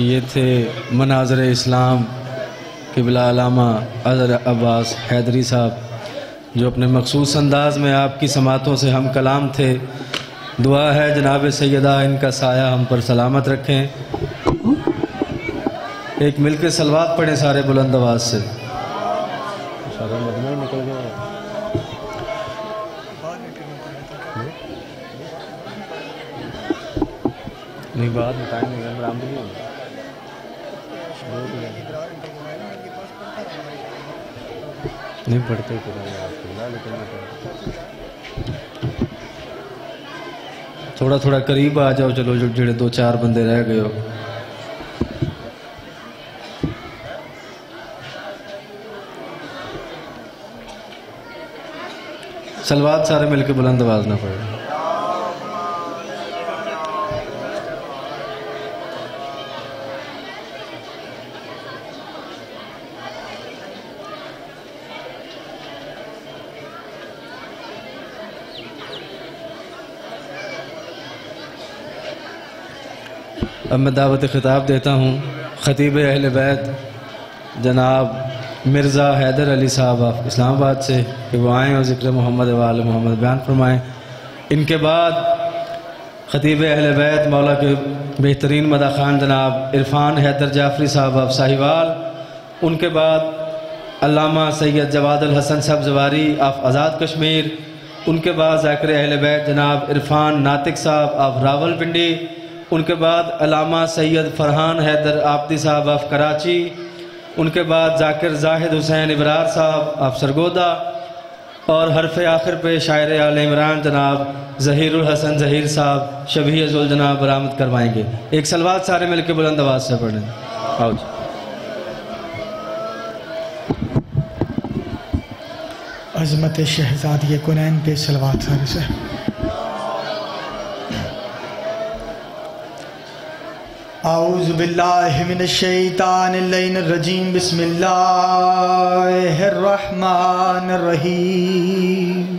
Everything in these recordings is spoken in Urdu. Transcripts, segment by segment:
یہ تھے مناظر اسلام قبلہ علامہ اظہر عباس حیدری صاحب، جو اپنے مخصوص انداز میں آپ کی سماعتوں سے ہم کلام تھے۔ دعا ہے جناب سیدہ ان کا سایہ ہم پر سلامت رکھیں۔ ایک مل کے صلوات پڑھیں سارے بلند آواز سے۔ نہیں بات بتائیں گے برآمد نہیں ہوگا۔ نہیں پڑھتے تھوڑا تھوڑا قریب آ جاؤ، چلو جڑے دو چار بندے رہ گئے ہو۔ صلوات سارے مل کے بلند آواز نہ پڑھیں۔ اب میں دعوت خطاب دیتا ہوں خطیب اہل بیت جناب مرزا حیدر علی صاحب اسلام آباد سے، کہ وہ آئیں اور ذکر محمد و آل محمد بیان فرمائیں۔ ان کے بعد خطیب اہل بیت مولا کے بہترین مداح خان جناب عرفان حیدر جعفری صاحب ساہیوال، ان کے بعد علامہ سید جواد الحسن صاحب زواری آف آزاد کشمیر، ان کے بعد ذاکر اہل بیت جناب عرفان ناطق صاحب آف راول پنڈی، ان کے بعد علامہ سید فرحان حیدر آبدی صاحب آف کراچی، ان کے بعد ذاکر زاہد حسین ابرار صاحب آف سرگودا، اور حرف آخر پہ شاعر آل عمران جناب ظہیر الحسن ظہیر صاحب شبیہ ذوالجناب برآمد کروائیں گے۔ ایک صلوات سارے مل کے بلند آواز سے پڑھیں۔ آؤ جی۔ عظمت شہزادی کنین پہ صلوات سارے سے۔ اعوذ باللہ من الشیطان اللعین الرجیم، بسم اللہ الرحمن الرحیم۔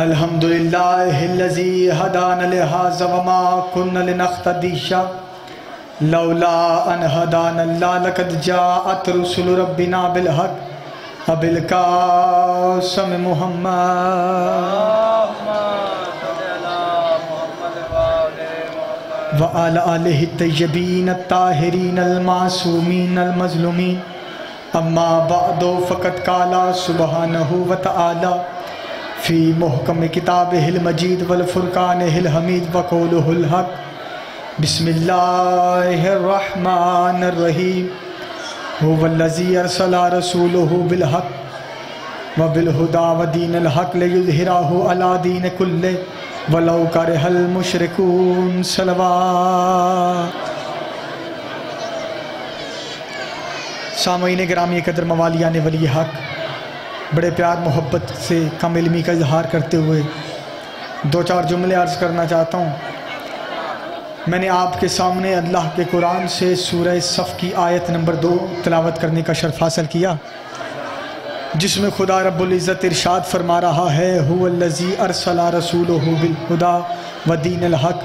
الحمدللہ الذی ہدانا لہذا وما کنا لنہتدی لولا ان ہدانا اللہ لقد جاءت رسل ربنا بالحق وبالقاسم محمد وعلى آلہ الطیبین الطاہرین المعصومین المظلومین، اما بعد فقد قال سبحانہ وتعالی فی محکم کتابہ المجید والفرقانہ الحمید وقولہ الحق، بسم اللہ الرحمن الرحیم۔ هو الذی ارسل رسولہ بالحق وبالہدی ودین الحق لیظہرہ علی دین کلہ وَلَوْ كَرِهَ الْمُشْرِكُونَ۔ صلوات۔ سامعین گرامی قدر، موالیان ولی حق، بڑے پیار محبت سے کم علمی کا اظہار کرتے ہوئے دو چار جملے عرض کرنا چاہتا ہوں۔ میں نے آپ کے سامنے اللہ کے قرآن سے سورہ صف کی آیت نمبر 2 تلاوت کرنے کا شرف حاصل کیا، جس میں خدا رب العزت ارشاد فرما رہا ہے هو الذی ارسل رسولہ بالہدی ودین الحق،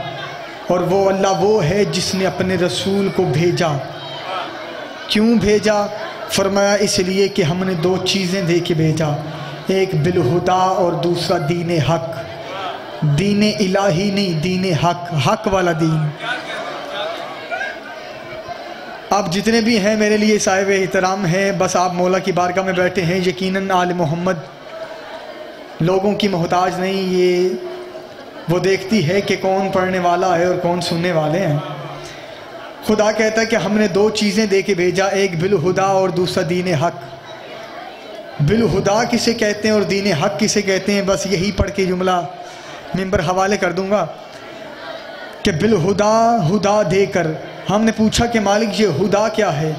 اور وہ اللہ وہ ہے جس نے اپنے رسول کو بھیجا۔ کیوں بھیجا؟ فرمایا اس لیے کہ ہم نے دو چیزیں دے کے بھیجا، ایک بالہدی اور دوسرا دین حق، دین الہی نہیں، دین حق، حق والا دین۔ آپ جتنے بھی ہیں میرے لیے صاحب احترام ہیں، بس آپ مولا کی بارگاہ میں بیٹھے ہیں، یقیناً آل محمد لوگوں کی محتاج نہیں، یہ وہ دیکھتی ہے کہ کون پڑھنے والا ہے اور کون سننے والے ہیں۔ خدا کہتا ہے کہ ہم نے دو چیزیں دے کے بھیجا، ایک بالہدی اور دوسرا دین حق۔ بالہدی کسے کہتے ہیں اور دین حق کسے کہتے ہیں، بس یہی پڑھ کے جملہ ممبر حوالے کر دوں گا کہ بالہدی ہدا دے کر۔ ہم نے پوچھا کہ مالک یہ ہدا کیا ہے؟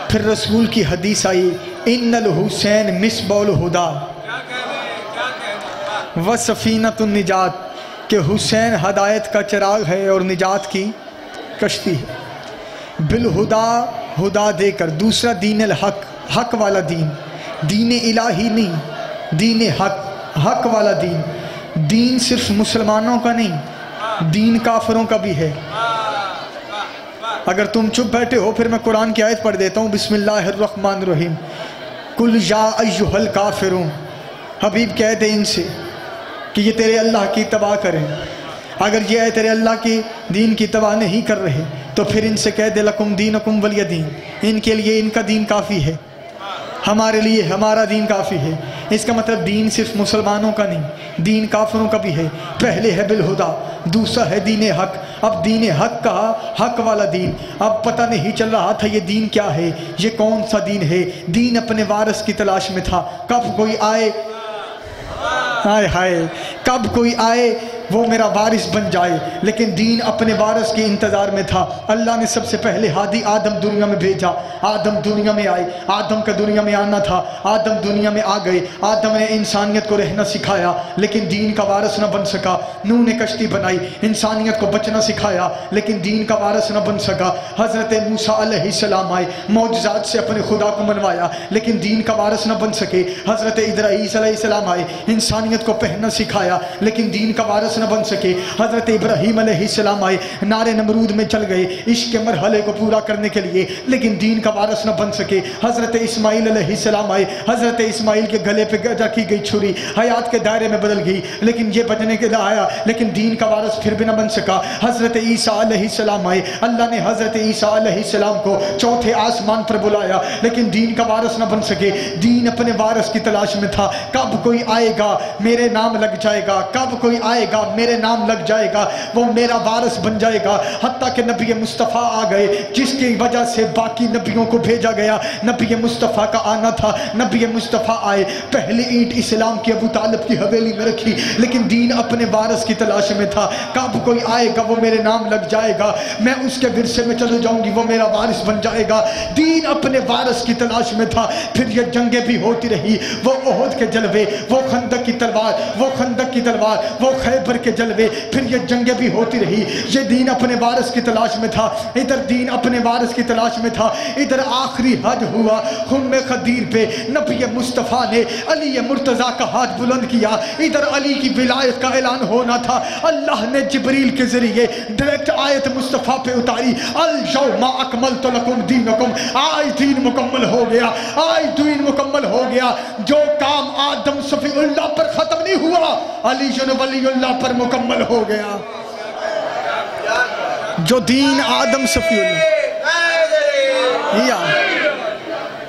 پھر رسول کی حدیث آئی ان الحسین مصباح الہدا وسفینۃ النجات، کہ حسین ہدایت کا چراغ ہے اور نجات کی کشتی ہے۔ بالہدا ہدا دے کر دوسرا دین الحق، حق والا دین، دین الہی نہیں، دین حق، حق والا دین۔ دین صرف مسلمانوں کا نہیں، دین کافروں کا بھی ہے۔ اگر تم چپ بیٹھے ہو پھر میں قرآن کی آیت پڑھ دیتا ہوں، بسم اللہ الرحمن الرحیم، قل یا ایھا الکافرون، حبیب کہہ دے ان سے کہ یہ تیرے اللہ کی اتباع کریں۔ اگر یہ تیرے اللہ کی دین کی اتباع نہیں کر رہے تو پھر ان سے کہہ دے لکم دینکم ولی دین، ان کے لیے ان کا دین کافی ہے، ہمارے لیے ہمارا دین کافی ہے۔ اس کا مطلب دین صرف مسلمانوں کا نہیں، دین کافروں کا بھی ہے۔ پہلے ہے بالہدا، دوسرا ہے دین حق۔ اب دین حق کہا، حق والا دین۔ اب پتہ نہیں چل رہا تھا یہ دین کیا ہے، یہ کون سا دین ہے۔ دین اپنے وارث کی تلاش میں تھا، کب کوئی آئے، ہائے ہائے، کب کوئی آئے وہ میرا وارث بن جائے۔ لیکن دین اپنے وارث کے انتظار میں تھا۔ اللہ نے سب سے پہلے ہادی آدم دنیا میں بھیجا، آدم دنیا میں آئے، آدم کا دنیا میں آنا تھا، آدم دنیا میں آ گئے۔ آدم نے انسانیت کو رہنا سکھایا لیکن دین کا وارث نہ بن سکا۔ نوح نے کشتی بنائی، انسانیت کو بچنا سکھایا لیکن دین کا وارث نہ بن سکا۔ حضرت موسیٰ علیہ السلام آئے، معجزات سے اپنے خدا کو منوایا لیکن دین کا وارث نہ بن سکے۔ حضرت ادریس علیہ السلام آئے، انسانیت کو پہننا سکھایا لیکن دین کا وارث نہ بن سکے۔ حضرت ابراہیم علیہ السلام آئے، نارے نمرود میں چل گئے عشق کے مرحلے کو پورا کرنے کے لیے لیکن دین کا وارث نہ بن سکے۔ حضرت اسماعیل علیہ السلام آئے، حضرت اسماعیل کے گلے پہ رکھی گئی چھری حیات کے دائرے میں بدل گئی لیکن یہ بچنے کے لیے آیا لیکن دین کا وارث پھر بھی نہ بن سکا۔ حضرت عیسیٰ علیہ السلام آئے، اللہ نے حضرت عیسیٰ علیہ السلام کو چوتھے آسمان پر بلایا لیکن دین کا وارث نہ بن سکے۔ دین اپنے وارث کی تلاش میں تھا، کب کوئی آئے گا میرے نام لگ جائے گا، کب کوئی آئے گا میرے نام لگ جائے گا، وہ میرا وارث بن جائے گا۔ حتیٰ کہ نبی مصطفیٰ آ گئے جس کی وجہ سے باقی نبیوں کو بھیجا گیا۔ نبی مصطفیٰ کا آنا تھا، نبی مصطفیٰ آئے، پہلی اینٹ اسلام کی ابو طالب کی حویلی میں رکھی لیکن دین اپنے وارث کی تلاش میں تھا۔ کب کوئی آئے گا وہ میرے نام لگ جائے گا، میں اس کے ورثے میں چلے جاؤں گی، وہ میرا وارث بن جائے گا۔ دین اپنے وارث کی تلاش میں تھا۔ پھر یہ جنگیں بھی ہوتی رہی، وہ احد کے جلوے، وہ خندق کی تلوار، وہ خندق کی تلوار، وہ خیبر کے جلوے، پھر یہ جنگیں بھی ہوتی رہی۔ یہ دین اپنے وارث کی تلاش میں تھا، ادھر دین اپنے وارث کی تلاش میں تھا، ادھر آخری حج ہوا خم خدیر پہ نبی مصطفیٰ نے علی مرتضیٰ کا ہاتھ بلند کیا، ادھر علی کی ولایت کا اعلان ہونا تھا۔ اللہ نے جبریل کے ذریعے ڈائریکٹ آیت مصطفیٰ پہ اتاری، الیوم اکملت لکم دینکم، آج دین مکمل ہو گیا، آج دین مکمل ہو گیا۔ جو کام آدم صفی اللہ پر ختم نہیں ہوا علی ولی اللہ پر مکمل ہو گیا۔ جو دین آدم صفی اللہ،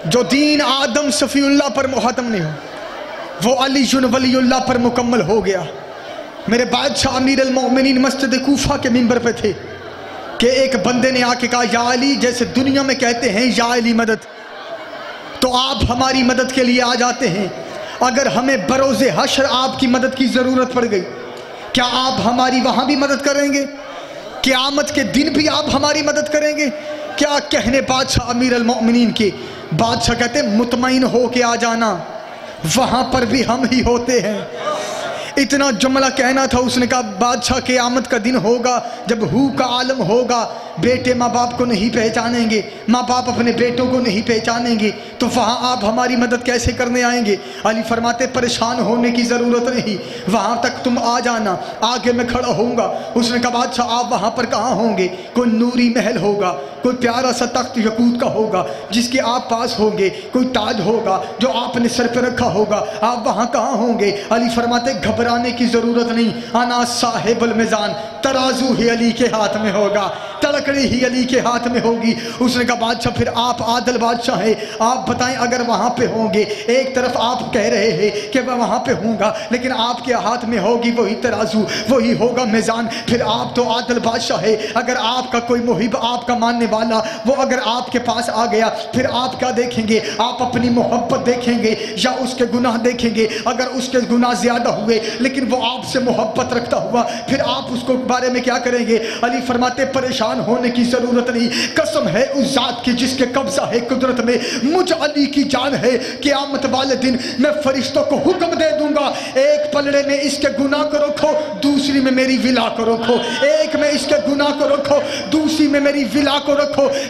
جو دین آدم صفی اللہ پر ختم نہیں ہو وہ علی ولی اللہ پر مکمل ہو گیا۔ میرے بادشاہ امیر المومنین مسجد کوفہ کے منبر پہ تھے کہ ایک بندے نے آ کے کہا یا علی، جیسے دنیا میں کہتے ہیں یا علی مدد، تو آپ ہماری مدد کے لیے آ جاتے ہیں۔ اگر ہمیں بروز حشر آپ کی مدد کی ضرورت پڑ گئی، کیا آپ ہماری وہاں بھی مدد کریں گے؟ قیامت کے دن بھی آپ ہماری مدد کریں گے؟ کیا کہنے بادشاہ امیر المومنین کے، بادشاہ کہتے ہیں مطمئن ہو کے آ جانا، وہاں پر بھی ہم ہی ہوتے ہیں۔ اتنا جملہ کہنا تھا، اس نے کہا بادشاہ قیامت کا دن ہوگا جب ہو کا عالم ہوگا، بیٹے ماں باپ کو نہیں پہچانیں گے، ماں باپ اپنے بیٹوں کو نہیں پہچانیں گے، تو وہاں آپ ہماری مدد کیسے کرنے آئیں گے؟ علی فرماتے پریشان ہونے کی ضرورت نہیں، وہاں تک تم آ جانا، آگے میں کھڑا ہوں گا۔ اس نے کہا بادشاہ آپ وہاں پر کہاں ہوں گے؟ کوئی نوری محل ہوگا، کوئی پیارا سا تخت یقوت کا ہوگا جس کے آپ پاس ہوں گے، کوئی تاج ہوگا جو آپ نے سر پہ رکھا ہوگا، آپ وہاں کہاں ہوں گے؟ علی فرماتے گھبرانے کی ضرورت نہیں، انا صاحب المیزان، ترازو ہی علی کے ہاتھ میں ہوگا، تڑکڑی ہی علی کے ہاتھ میں ہوگی۔ اس نے کہا بادشاہ پھر آپ عادل بادشاہ ہیں، آپ بتائیں اگر وہاں پہ ہوں گے، ایک طرف آپ کہہ رہے ہیں کہ میں وہاں پہ ہوں گا لیکن آپ کے ہاتھ میں ہوگی وہی ترازو، وہی ہوگا میزان، پھر آپ تو عادل بادشاہ ہے۔ اگر آپ کا کوئی محب، آپ کا ماننے والا، وہ اگر آپ کے پاس آ گیا پھر آپ کیا دیکھیں گے؟ آپ اپنی محبت دیکھیں گے یا اس کے گناہ دیکھیں گے؟ اگر اس کے گناہ زیادہ ہوئے لیکن وہ آپ سے محبت رکھتا ہوا پھر آپ اس کو بارے میں کیا کریں گے؟ علی فرماتے پریشان ہونے کی ضرورت نہیں، قسم ہے اس ذات کی جس کے قبضہ ہے قدرت میں، مجھ علی کی جان ہے، قیامت والے دن میں فرشتوں کو حکم دے دوں گا ایک پلڑے میں اس کے گناہ کو رکھو، دوسری میں میری ولا کو رکھو، ایک میں اس کے گناہ کو رکھو، دوسری میں میری ولا کو رکھو،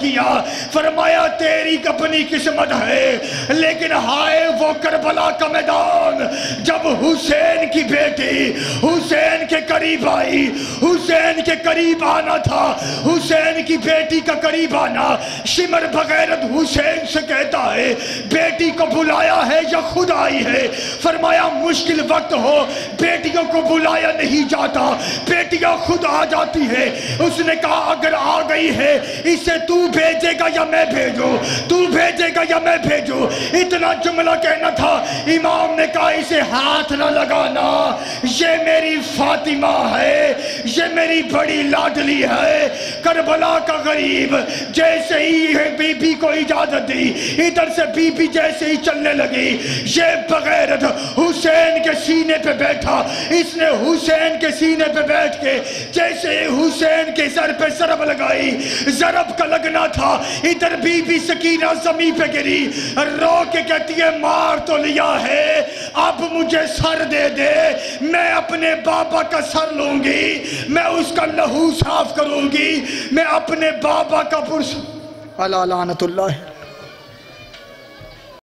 کیا. فرمایا تیری اپنی قسمت ہے، لیکن ہائے وہ کربلا کا میدان جب حسین کی بیٹی حسین کے قریب آئی. حسین کے قریب آنا تھا، حسین کی بیٹی کا قریب آنا. شمر بغیرت حسین سے کہتا ہے بیٹی کو بلایا ہے یا خود آئی ہے؟ فرمایا مشکل وقت ہو بیٹیوں کو بلایا نہیں جاتا، بیٹیاں خود آ جاتی ہے. اس نے کہا اگر آ گئی ہے اسے تو بھیجے گا یا میں بھیجوں؟ تو بھیجے گا یا میں بھیجوں؟ اتنا جملہ کہنا تھا. امام نے کہا اسے ہاتھ نہ لگانا، یہ میری فاطمہ ہے، یہ میری بڑی لاڈلی ہے. کربلا کا غریب جیسے ہی بی بی کو اجازت دی، ادھر سے بی بی جیسے ہی چلنے لگی، یہ بغیرت حسین کے سینے پہ بیٹھا. اس نے حسین کے سینے پہ بیٹھ کے جیسے حسین کے سر پہ ضرب لگائی، ضرب کا لگنا تھا. ادھر بی بی سکینہ زمین پہ گری، رو کے کہتی ہے مار تو لیا ہے، اب مجھے سر دے دے، میں اپنے بابا کا سر لوں گی، میں اس کا لہو صاف کروں گی، میں اپنے بابا کا پرس. علی لعنت اللہ.